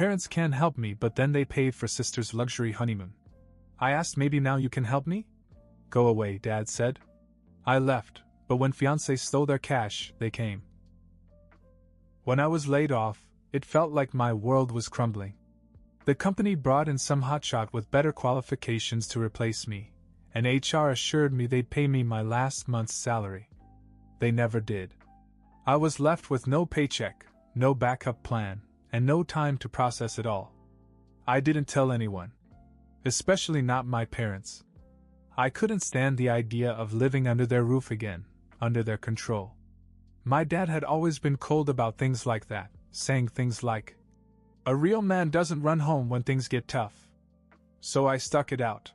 parents can help me, but then they paid for sister's luxury honeymoon. I asked, maybe now you can help me? Go away, Dad said. I left, but when fiancé stole their cash, they came. When I was laid off, it felt like my world was crumbling. The company brought in some hotshot with better qualifications to replace me, and HR assured me they'd pay me my last month's salary. They never did. I was left with no paycheck, no backup plan, and no time to process it all. I didn't tell anyone. Especially not my parents. I couldn't stand the idea of living under their roof again, under their control. My dad had always been cold about things like that, saying things like, "A real man doesn't run home when things get tough." So I stuck it out.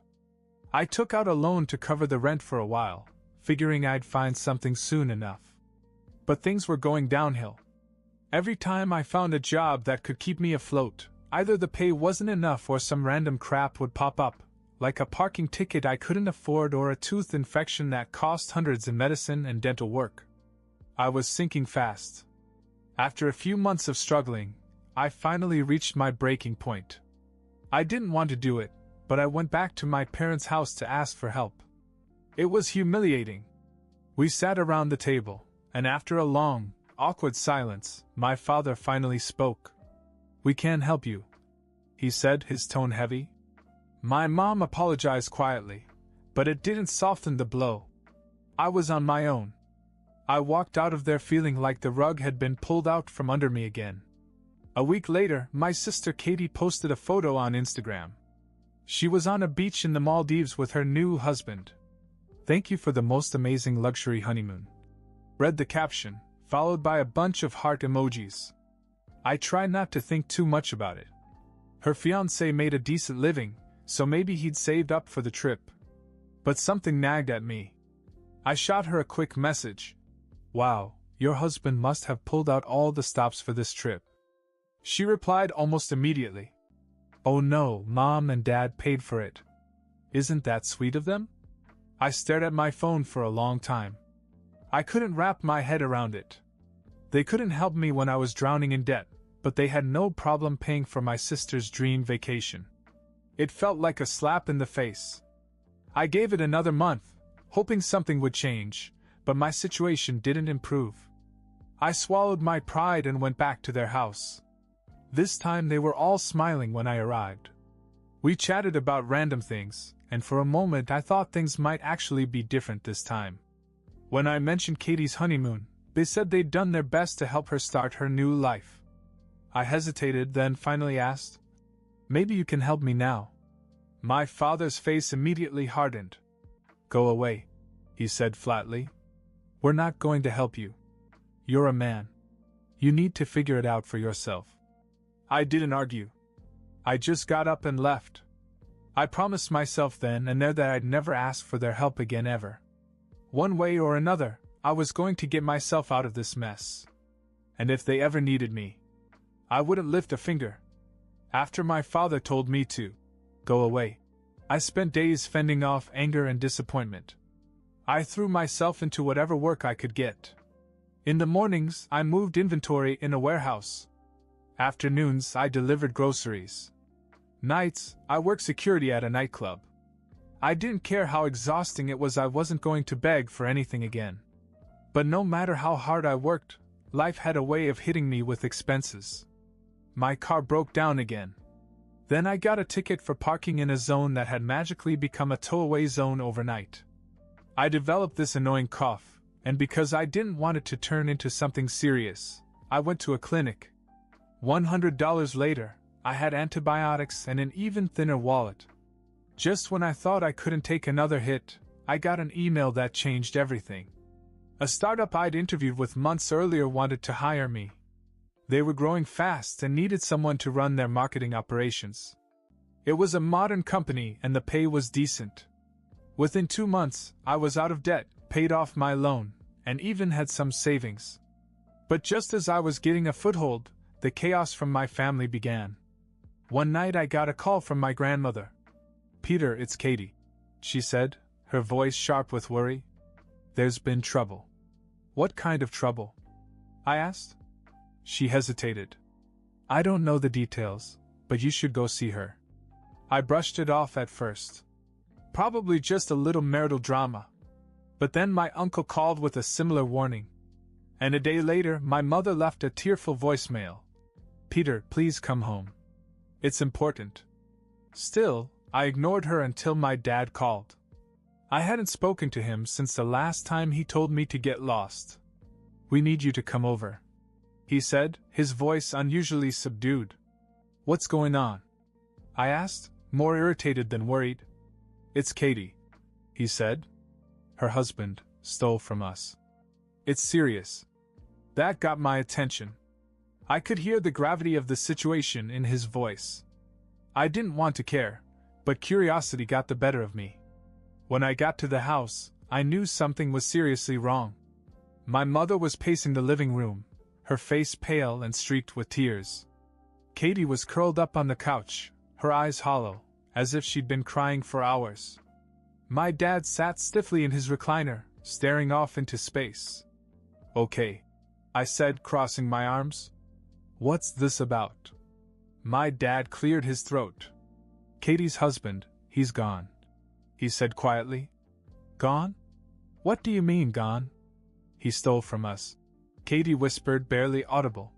I took out a loan to cover the rent for a while, figuring I'd find something soon enough. But things were going downhill. Every time I found a job that could keep me afloat, either the pay wasn't enough or some random crap would pop up, like a parking ticket I couldn't afford or a tooth infection that cost hundreds in medicine and dental work. I was sinking fast. After a few months of struggling, I finally reached my breaking point. I didn't want to do it, but I went back to my parents' house to ask for help. It was humiliating. We sat around the table, and after a long, awkward silence, my father finally spoke. "We can help you," he said, his tone heavy. My mom apologized quietly, but it didn't soften the blow. I was on my own. I walked out of there feeling like the rug had been pulled out from under me again. A week later, my sister Katie posted a photo on Instagram. She was on a beach in the Maldives with her new husband. "Thank you for the most amazing luxury honeymoon," read the caption, followed by a bunch of heart emojis. I try not to think too much about it. Her fiancé made a decent living, so maybe he'd saved up for the trip. But something nagged at me. I shot her a quick message. "Wow, your husband must have pulled out all the stops for this trip." She replied almost immediately. "Oh no, Mom and Dad paid for it." Isn't that sweet of them? I stared at my phone for a long time. I couldn't wrap my head around it. They couldn't help me when I was drowning in debt, but they had no problem paying for my sister's dream vacation. It felt like a slap in the face. I gave it another month, hoping something would change, but my situation didn't improve. I swallowed my pride and went back to their house. This time they were all smiling when I arrived. We chatted about random things, and for a moment I thought things might actually be different this time. When I mentioned Katie's honeymoon, they said they'd done their best to help her start her new life. I hesitated, then finally asked, "Maybe you can help me now." My father's face immediately hardened. "Go away," he said flatly. "We're not going to help you. You're a man. You need to figure it out for yourself." I didn't argue. I just got up and left. I promised myself then and there that I'd never ask for their help again ever. One way or another, I was going to get myself out of this mess. And if they ever needed me, I wouldn't lift a finger. After my father told me to go away, I spent days fending off anger and disappointment. I threw myself into whatever work I could get. In the mornings, I moved inventory in a warehouse. Afternoons, I delivered groceries. Nights, I worked security at a nightclub. I didn't care how exhausting it was, I wasn't going to beg for anything again. But no matter how hard I worked, life had a way of hitting me with expenses. My car broke down again. Then I got a ticket for parking in a zone that had magically become a tow-away zone overnight. I developed this annoying cough, and because I didn't want it to turn into something serious, I went to a clinic. $100 later, I had antibiotics and an even thinner wallet. Just when I thought I couldn't take another hit, I got an email that changed everything. A startup I'd interviewed with months earlier wanted to hire me. They were growing fast and needed someone to run their marketing operations. It was a modern company and the pay was decent. Within 2 months, I was out of debt, paid off my loan, and even had some savings. But just as I was getting a foothold, the chaos from my family began. One night I got a call from my grandmother. "Peter, it's Katie," she said, her voice sharp with worry. "There's been trouble." "What kind of trouble?" I asked. She hesitated. I don't know the details, but you should go see her. I brushed it off at first. Probably just a little marital drama. But then my uncle called with a similar warning. And a day later, my mother left a tearful voicemail. Peter, please come home. It's important. Still, I ignored her until my dad called. I hadn't spoken to him since the last time he told me to get lost. We need you to come over, he said, his voice unusually subdued. What's going on? I asked, more irritated than worried. It's Katie, he said. Her husband stole from us. It's serious. That got my attention. I could hear the gravity of the situation in his voice. I didn't want to care, but curiosity got the better of me. When I got to the house, I knew something was seriously wrong. My mother was pacing the living room, her face pale and streaked with tears. Katie was curled up on the couch, her eyes hollow, as if she'd been crying for hours. My dad sat stiffly in his recliner, staring off into space. Okay, I said, crossing my arms. What's this about? My dad cleared his throat. Katie's husband, he's gone, he said quietly. Gone? What do you mean, gone? He stole from us, Katie whispered, barely audible.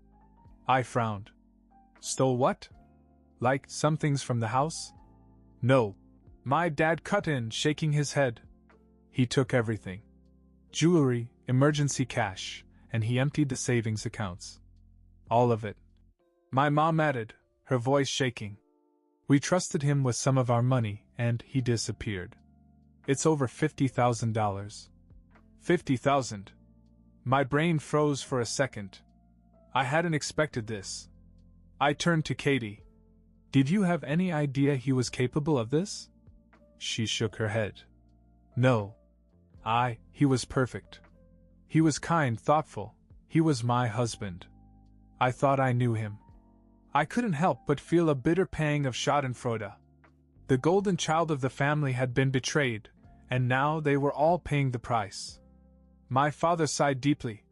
I frowned. Stole what? Like some things from the house? No. My dad cut in, shaking his head. He took everything. Jewelry, emergency cash, and he emptied the savings accounts. All of it. My mom added, her voice shaking. We trusted him with some of our money, and he disappeared. It's over $50,000. $50,000. My brain froze for a second. I hadn't expected this. I turned to Katie. Did you have any idea he was capable of this? She shook her head. No. He was perfect. He was kind, thoughtful. He was my husband. I thought I knew him. I couldn't help but feel a bitter pang of schadenfreude. The golden child of the family had been betrayed, and now they were all paying the price. My father sighed deeply.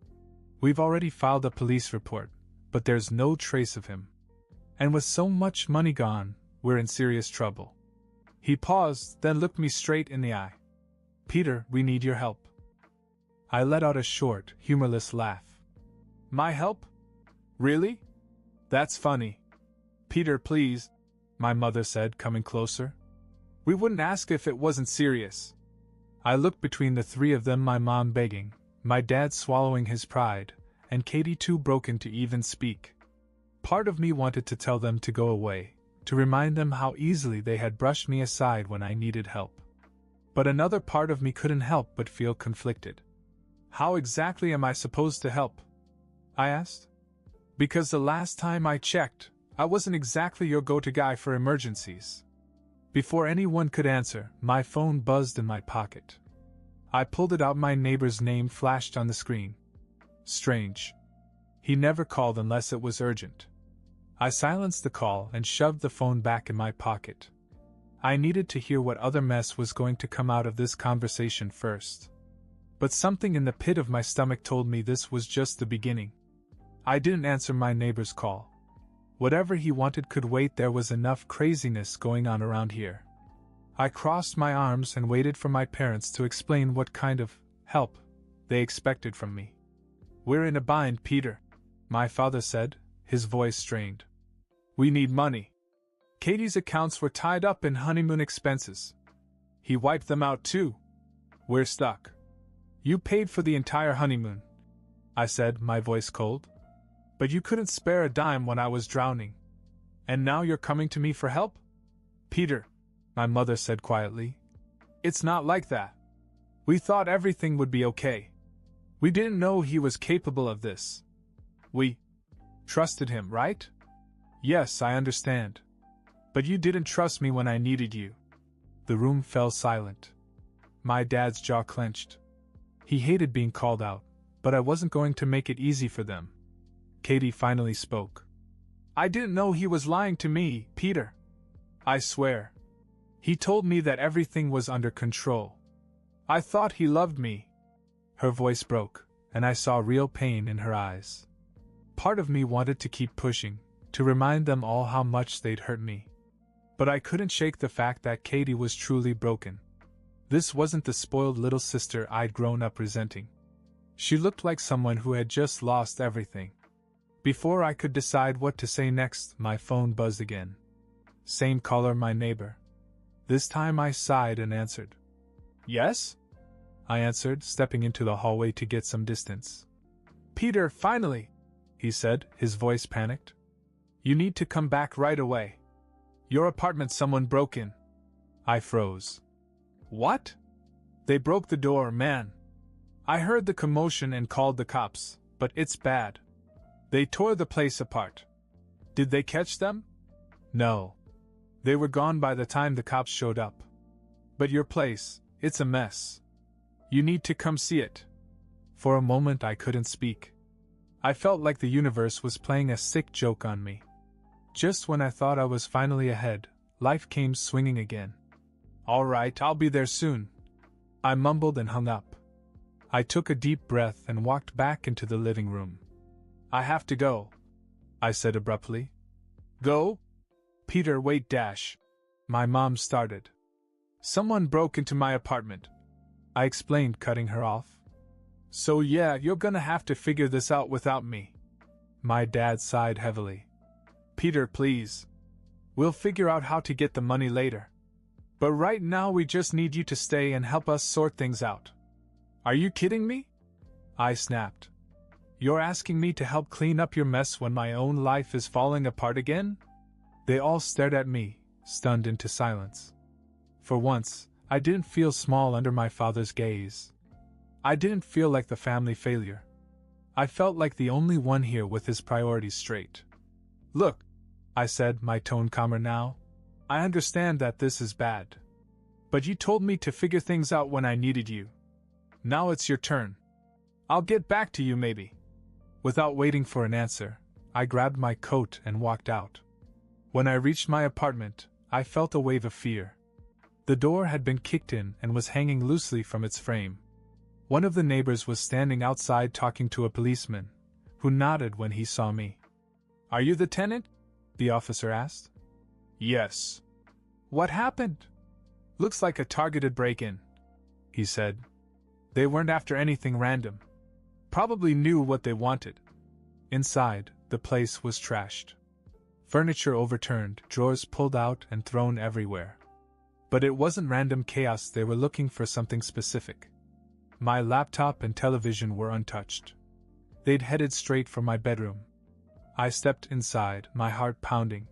We've already filed a police report, but there's no trace of him. And with so much money gone, we're in serious trouble. He paused, then looked me straight in the eye. Peter, we need your help. I let out a short, humorless laugh. My help? Really? That's funny. Peter, please, my mother said, coming closer. We wouldn't ask if it wasn't serious. I looked between the three of them, my mom begging, my dad swallowing his pride, and Katie too broken to even speak. Part of me wanted to tell them to go away, to remind them how easily they had brushed me aside when I needed help. But another part of me couldn't help but feel conflicted. How exactly am I supposed to help? I asked. Because the last time I checked, I wasn't exactly your go-to guy for emergencies. Before anyone could answer, my phone buzzed in my pocket. I pulled it out. My neighbor's name flashed on the screen. Strange. He never called unless it was urgent. I silenced the call and shoved the phone back in my pocket. I needed to hear what other mess was going to come out of this conversation first. But something in the pit of my stomach told me this was just the beginning. I didn't answer my neighbor's call. Whatever he wanted could wait. There was enough craziness going on around here. I crossed my arms and waited for my parents to explain what kind of help they expected from me. We're in a bind, Peter, my father said, his voice strained. We need money. Katie's accounts were tied up in honeymoon expenses. He wiped them out too. We're stuck. You paid for the entire honeymoon, I said, my voice cold. But you couldn't spare a dime when I was drowning. And now you're coming to me for help? Peter, my mother said quietly. It's not like that. We thought everything would be okay. We didn't know he was capable of this. We trusted him, right? Yes, I understand. But you didn't trust me when I needed you. The room fell silent. My dad's jaw clenched. He hated being called out, but I wasn't going to make it easy for them. Katie finally spoke. I didn't know he was lying to me, Peter. I swear. He told me that everything was under control. I thought he loved me. Her voice broke, and I saw real pain in her eyes. Part of me wanted to keep pushing, to remind them all how much they'd hurt me. But I couldn't shake the fact that Katie was truly broken. This wasn't the spoiled little sister I'd grown up resenting. She looked like someone who had just lost everything. Before I could decide what to say next, my phone buzzed again. Same caller, my neighbor. This time I sighed and answered. Yes? I answered, stepping into the hallway to get some distance. Peter, finally! He said, his voice panicked. You need to come back right away. Your apartment, someone broke in. I froze. What? They broke the door, man. I heard the commotion and called the cops, but it's bad. They tore the place apart. Did they catch them? No. They were gone by the time the cops showed up. But your place, it's a mess. You need to come see it. For a moment I couldn't speak. I felt like the universe was playing a sick joke on me. Just when I thought I was finally ahead, life came swinging again. All right, I'll be there soon. I mumbled and hung up. I took a deep breath and walked back into the living room. I have to go, I said abruptly. Go? Peter, wait, dash. My mom started. Someone broke into my apartment, I explained, cutting her off. So yeah, you're gonna have to figure this out without me. My dad sighed heavily. Peter, please. We'll figure out how to get the money later. But right now we just need you to stay and help us sort things out. Are you kidding me? I snapped. You're asking me to help clean up your mess when my own life is falling apart again? They all stared at me, stunned into silence. For once, I didn't feel small under my father's gaze. I didn't feel like the family failure. I felt like the only one here with his priorities straight. Look, I said, my tone calmer now. I understand that this is bad. But you told me to figure things out when I needed you. Now it's your turn. I'll get back to you maybe. Without waiting for an answer, I grabbed my coat and walked out. When I reached my apartment, I felt a wave of fear. The door had been kicked in and was hanging loosely from its frame. One of the neighbors was standing outside talking to a policeman, who nodded when he saw me. Are you the tenant? The officer asked. Yes. What happened? Looks like a targeted break-in, he said. They weren't after anything random. Probably knew what they wanted. Inside, the place was trashed. Furniture overturned, drawers pulled out and thrown everywhere. But it wasn't random chaos, they were looking for something specific. My laptop and television were untouched. They'd headed straight for my bedroom. I stepped inside, my heart pounding.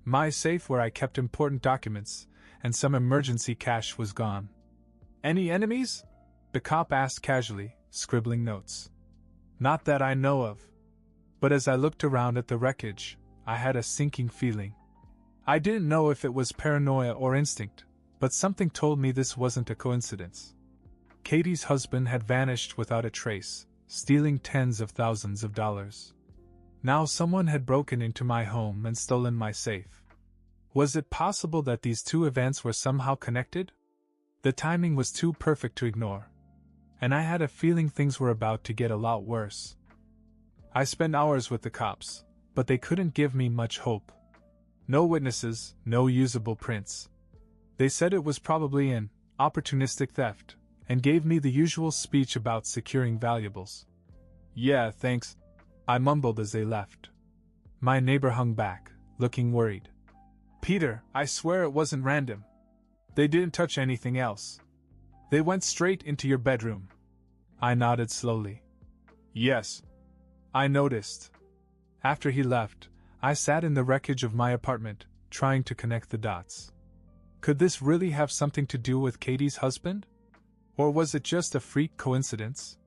My safe where I kept important documents and some emergency cash was gone. Any enemies? The cop asked casually, scribbling notes. Not that I know of. But as I looked around at the wreckage, I had a sinking feeling. I didn't know if it was paranoia or instinct, but something told me this wasn't a coincidence. Katie's husband had vanished without a trace, stealing tens of thousands of dollars. Now someone had broken into my home and stolen my safe. Was it possible that these two events were somehow connected? The timing was too perfect to ignore. And I had a feeling things were about to get a lot worse. I spent hours with the cops, but they couldn't give me much hope. No witnesses, no usable prints. They said it was probably an opportunistic theft, and gave me the usual speech about securing valuables. Yeah, thanks, I mumbled as they left. My neighbor hung back, looking worried. Peter, I swear it wasn't random. They didn't touch anything else. They went straight into your bedroom. I nodded slowly. Yes. I noticed. After he left, I sat in the wreckage of my apartment, trying to connect the dots. Could this really have something to do with Katie's husband? Or was it just a freak coincidence?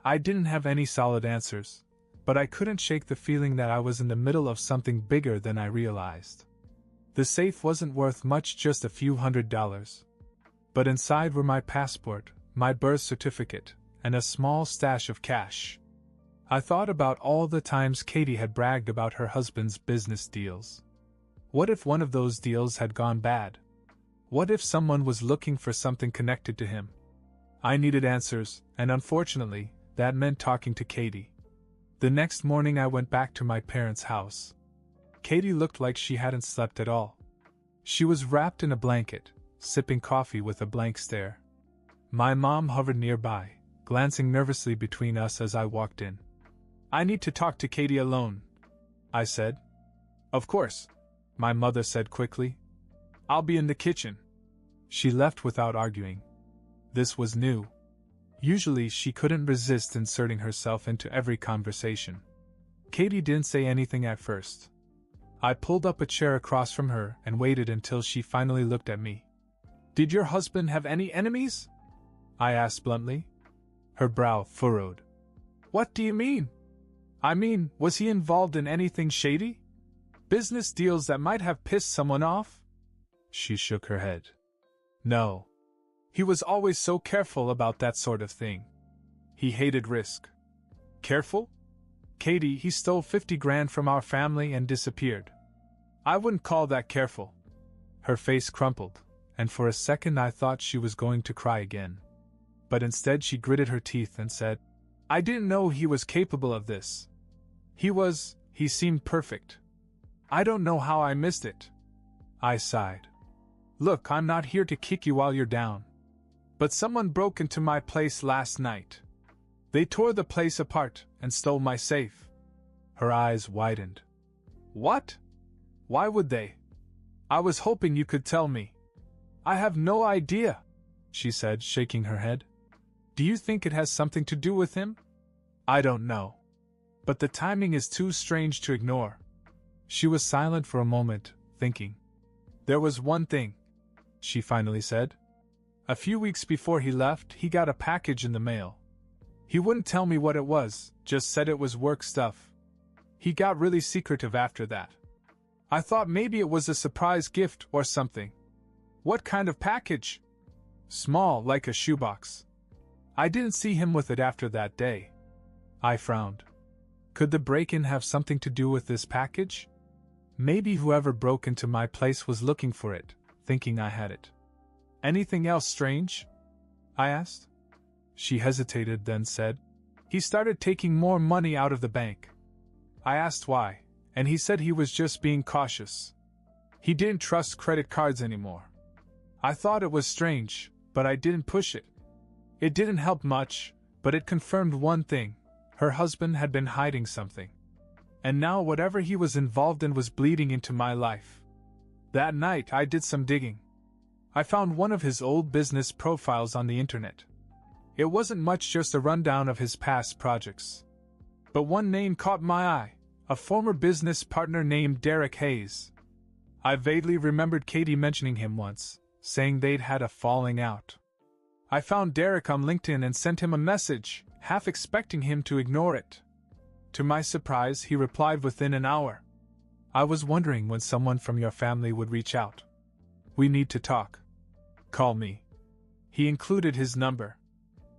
I didn't have any solid answers, but I couldn't shake the feeling that I was in the middle of something bigger than I realized. The safe wasn't worth much, just a few $100s. But inside were my passport, my birth certificate, and a small stash of cash. I thought about all the times Katie had bragged about her husband's business deals. What if one of those deals had gone bad? What if someone was looking for something connected to him? I needed answers, and unfortunately, that meant talking to Katie. The next morning I went back to my parents' house. Katie looked like she hadn't slept at all. She was wrapped in a blanket, sipping coffee with a blank stare. My mom hovered nearby, glancing nervously between us as I walked in. "I need to talk to Katie alone," I said. "Of course," my mother said quickly. "I'll be in the kitchen." She left without arguing. This was new. Usually she couldn't resist inserting herself into every conversation. Katie didn't say anything at first. I pulled up a chair across from her and waited until she finally looked at me. "Did your husband have any enemies?" I asked bluntly. Her brow furrowed. "What do you mean?" "I mean, was he involved in anything shady? Business deals that might have pissed someone off?" She shook her head. "No. He was always so careful about that sort of thing. He hated risk." "Careful? Katie, he stole 50 grand from our family and disappeared. I wouldn't call that careful." Her face crumpled, and for a second I thought she was going to cry again. But instead she gritted her teeth and said, "I didn't know he was capable of this. He seemed perfect. I don't know how I missed it." I sighed. "Look, I'm not here to kick you while you're down. But someone broke into my place last night. They tore the place apart and stole my safe." Her eyes widened. "What? Why would they? I was hoping you could tell me." "I have no idea," she said, shaking her head. "Do you think it has something to do with him?" "I don't know. But the timing is too strange to ignore." She was silent for a moment, thinking. "There was one thing," she finally said. "A few weeks before he left, he got a package in the mail. He wouldn't tell me what it was, just said it was work stuff. He got really secretive after that. I thought maybe it was a surprise gift or something." "What kind of package?" "Small, like a shoebox. I didn't see him with it after that day." I frowned. Could the break-in have something to do with this package? Maybe whoever broke into my place was looking for it, thinking I had it. "Anything else strange?" I asked. She hesitated, then said, "He started taking more money out of the bank." I asked why, and he said he was just being cautious. He didn't trust credit cards anymore. I thought it was strange, but I didn't push it. It didn't help much, but it confirmed one thing: her husband had been hiding something. And now whatever he was involved in was bleeding into my life. That night I did some digging. I found one of his old business profiles on the internet. It wasn't much, just a rundown of his past projects. But one name caught my eye: a former business partner named Derek Hayes. I vaguely remembered Katie mentioning him once, saying they'd had a falling out. I found Derek on LinkedIn and sent him a message, half expecting him to ignore it. To my surprise, he replied within an hour. "I was wondering when someone from your family would reach out. We need to talk. Call me." He included his number.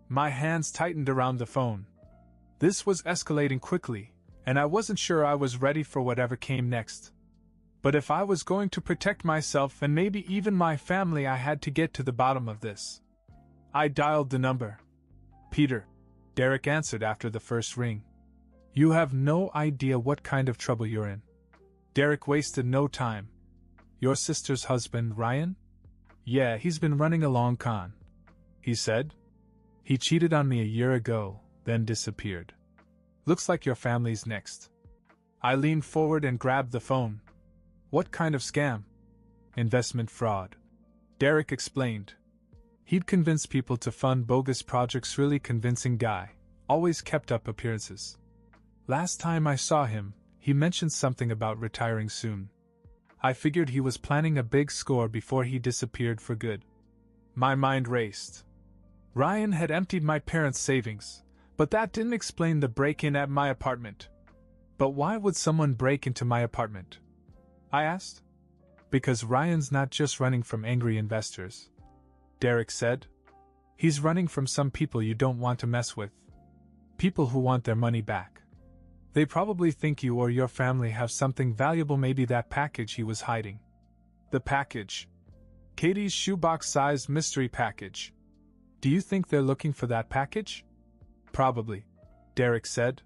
My hands tightened around the phone. This was escalating quickly, and I wasn't sure I was ready for whatever came next. But if I was going to protect myself and maybe even my family, I had to get to the bottom of this. I dialed the number. "Peter," Derek answered after the first ring. "You have no idea what kind of trouble you're in." Derek wasted no time. "Your sister's husband, Ryan?" "Yeah, he's been running a long con," he said. "He cheated on me a year ago, then disappeared. Looks like your family's next." I leaned forward and grabbed the phone. "What kind of scam?" "Investment fraud," Derek explained. He'd convince people to fund bogus projects. Really convincing guy, always kept up appearances. Last time I saw him, he mentioned something about retiring soon. I figured he was planning a big score before he disappeared for good. My mind raced. Ryan had emptied my parents' savings, but that didn't explain the break-in at my apartment. But why would someone break into my apartment? I asked. "Because Ryan's not just running from angry investors," Derek said. "He's running from some people you don't want to mess with. People who want their money back. They probably think you or your family have something valuable, maybe that package he was hiding." The package. Katie's shoebox-sized mystery package. "Do you think they're looking for that package?" "Probably," Derek said.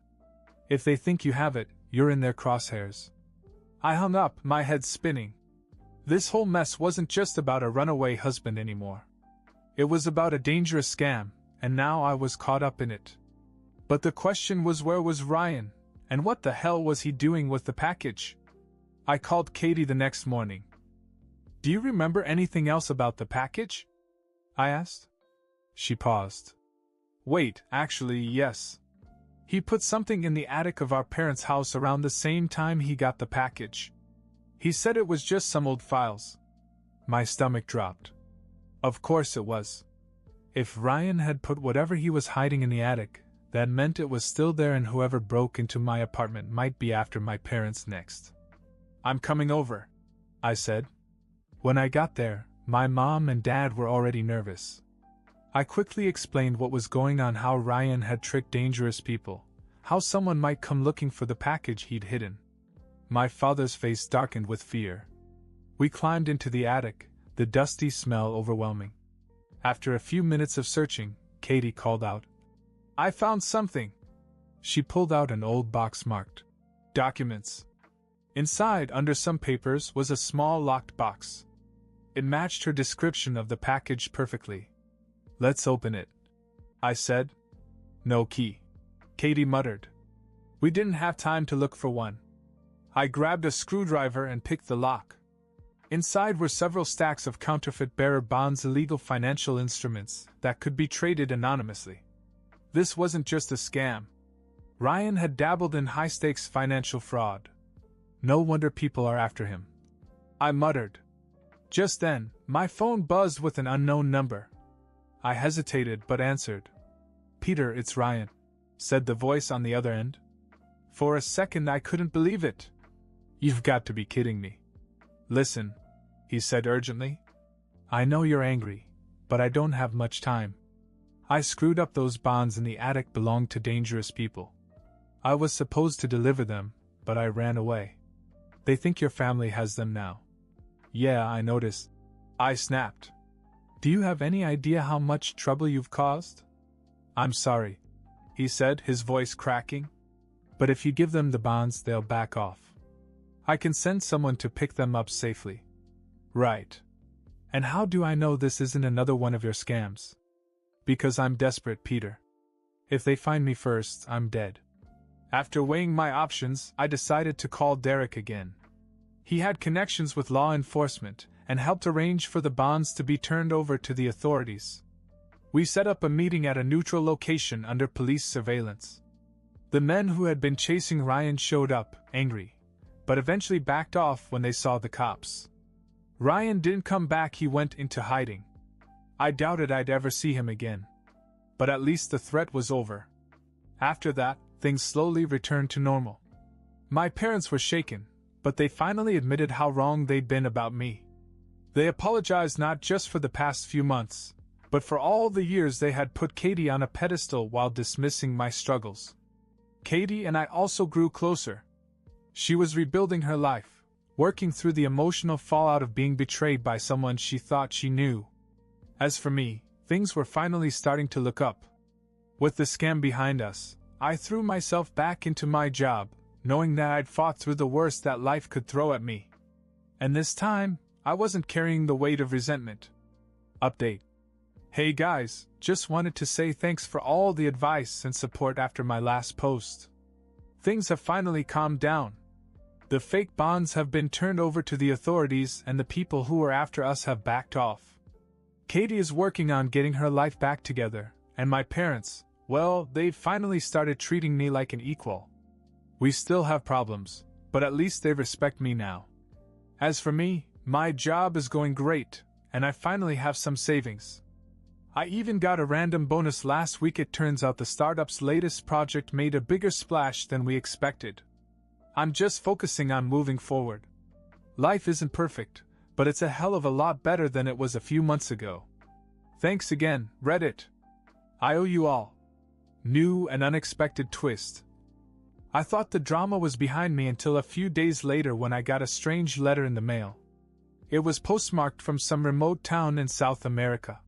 "If they think you have it, you're in their crosshairs." I hung up, my head spinning. This whole mess wasn't just about a runaway husband anymore. It was about a dangerous scam, and now I was caught up in it. But the question was, where was Ryan, and what the hell was he doing with the package? I called Katie the next morning. "Do you remember anything else about the package?" I asked. She paused. "Wait, actually, yes. He put something in the attic of our parents' house around the same time he got the package. He said it was just some old files." My stomach dropped. Of course it was. If Ryan had put whatever he was hiding in the attic, that meant it was still there, and whoever broke into my apartment might be after my parents next. "I'm coming over," I said. When I got there, my mom and dad were already nervous. I quickly explained what was going on, how Ryan had tricked dangerous people, how someone might come looking for the package he'd hidden. My father's face darkened with fear. We climbed into the attic, the dusty smell overwhelming. After a few minutes of searching, Katie called out, "I found something." She pulled out an old box marked "Documents." Inside, under some papers, was a small locked box. It matched her description of the package perfectly. "Let's open it," I said. "No key," Katie muttered. We didn't have time to look for one. I grabbed a screwdriver and picked the lock. Inside were several stacks of counterfeit bearer bonds, illegal financial instruments that could be traded anonymously. This wasn't just a scam. Ryan had dabbled in high-stakes financial fraud. No wonder people are after him, I muttered. Just then, my phone buzzed with an unknown number. I hesitated but answered. "Peter, it's Ryan," said the voice on the other end. For a second I couldn't believe it. "You've got to be kidding me." "Listen," he said urgently. "I know you're angry, but I don't have much time. I screwed up. Those bonds in the attic belonged to dangerous people. I was supposed to deliver them, but I ran away. They think your family has them now." "Yeah, I noticed," I snapped. "Do you have any idea how much trouble you've caused?" "I'm sorry," he said, his voice cracking. "But if you give them the bonds, they'll back off. I can send someone to pick them up safely." "Right. And how do I know this isn't another one of your scams?" "Because I'm desperate, Peter. If they find me first, I'm dead." After weighing my options, I decided to call Derek again. He had connections with law enforcement and helped arrange for the bonds to be turned over to the authorities. We set up a meeting at a neutral location under police surveillance. The men who had been chasing Ryan showed up, angry, but eventually backed off when they saw the cops. Ryan didn't come back. He went into hiding. I doubted I'd ever see him again. But at least the threat was over. After that, things slowly returned to normal. My parents were shaken, but they finally admitted how wrong they'd been about me. They apologized not just for the past few months, but for all the years they had put Katie on a pedestal while dismissing my struggles. Katie and I also grew closer. She was rebuilding her life, working through the emotional fallout of being betrayed by someone she thought she knew. As for me, things were finally starting to look up. With the scam behind us, I threw myself back into my job, knowing that I'd fought through the worst that life could throw at me. And this time, I wasn't carrying the weight of resentment. Update. Hey guys, just wanted to say thanks for all the advice and support after my last post. Things have finally calmed down. The fake bonds have been turned over to the authorities and the people who were after us have backed off. Katie is working on getting her life back together, and my parents, well, they've finally started treating me like an equal. We still have problems, but at least they respect me now. As for me, my job is going great, and I finally have some savings. I even got a random bonus last week. It turns out the startup's latest project made a bigger splash than we expected. I'm just focusing on moving forward. Life isn't perfect, but it's a hell of a lot better than it was a few months ago. Thanks again, Reddit. I owe you all. New and unexpected twist. I thought the drama was behind me until a few days later when I got a strange letter in the mail. It was postmarked from some remote town in South America.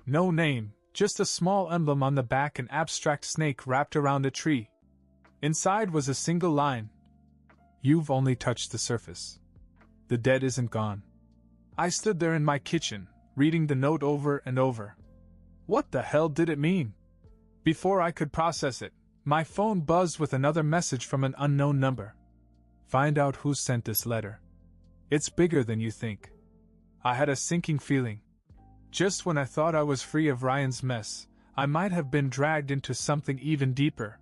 No name, just a small emblem on the back, an abstract snake wrapped around a tree. Inside was a single line. You've only touched the surface. The debt isn't gone. I stood there in my kitchen, reading the note over and over. What the hell did it mean? Before I could process it, my phone buzzed with another message from an unknown number. Find out who sent this letter. It's bigger than you think. I had a sinking feeling. Just when I thought I was free of Ryan's mess, I might have been dragged into something even deeper.